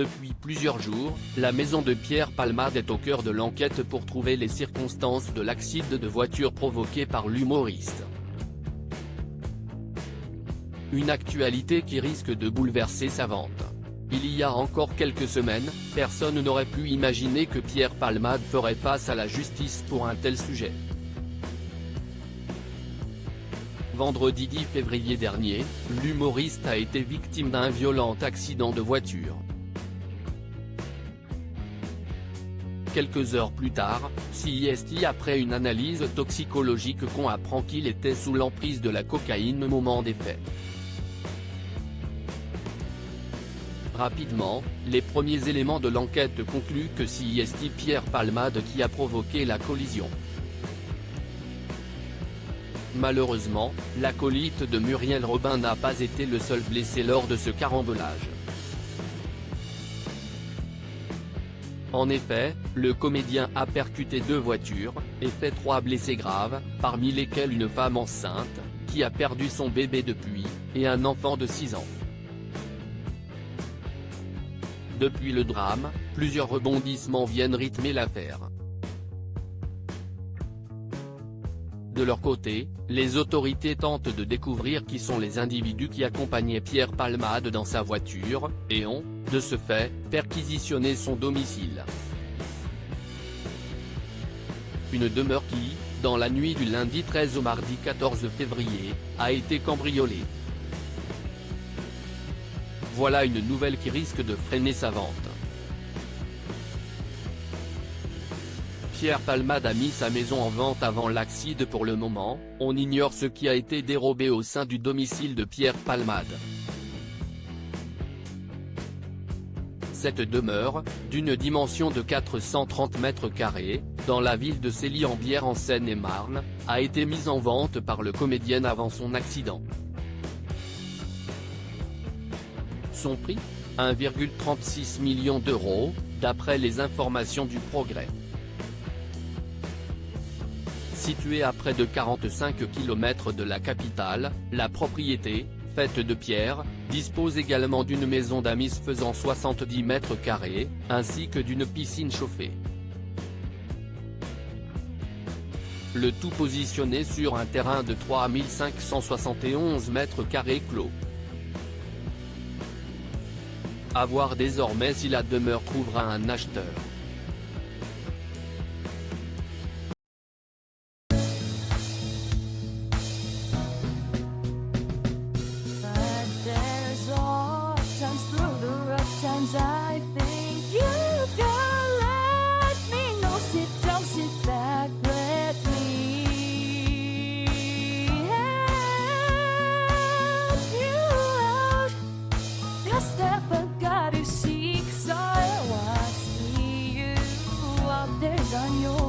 Depuis plusieurs jours, la maison de Pierre Palmade est au cœur de l'enquête pour trouver les circonstances de l'accident de voiture provoqué par l'humoriste. Une actualité qui risque de bouleverser sa vente. Il y a encore quelques semaines, personne n'aurait pu imaginer que Pierre Palmade ferait face à la justice pour un tel sujet. Vendredi 10 février dernier, l'humoriste a été victime d'un violent accident de voiture. Quelques heures plus tard, CIST après une analyse toxicologique qu'on apprend qu'il était sous l'emprise de la cocaïne au moment des faits. Rapidement, les premiers éléments de l'enquête concluent que CIST Pierre Palmade qui a provoqué la collision. Malheureusement, l'acolyte de Muriel Robin n'a pas été le seul blessé lors de ce carambolage. En effet, le comédien a percuté 2 voitures, et fait 3 blessés graves, parmi lesquels une femme enceinte, qui a perdu son bébé depuis, et un enfant de 6 ans. Depuis le drame, plusieurs rebondissements viennent rythmer l'affaire. De leur côté, les autorités tentent de découvrir qui sont les individus qui accompagnaient Pierre Palmade dans sa voiture, et ont, de ce fait, perquisitionné son domicile. Une demeure qui, dans la nuit du lundi 13 au mardi 14 février, a été cambriolée. Voilà une nouvelle qui risque de freiner sa vente. Pierre Palmade a mis sa maison en vente avant l'accident. Pour le moment, on ignore ce qui a été dérobé au sein du domicile de Pierre Palmade. Cette demeure, d'une dimension de 430 mètres carrés, dans la ville de Célie-en-Bière en Seine-et-Marne, a été mise en vente par le comédien avant son accident. Son prix, 1,36 million d'euros, d'après les informations du Progrès. Située à près de 45 km de la capitale, la propriété, faite de pierre, dispose également d'une maison d'amis faisant 70 mètres carrés, ainsi que d'une piscine chauffée. Le tout positionné sur un terrain de 3571 mètres carrés clos. À voir désormais si la demeure trouvera un acheteur. I think you can let me know. Sit down, sit back, let me help you out. The step I gotta seek, so I see you out there's on your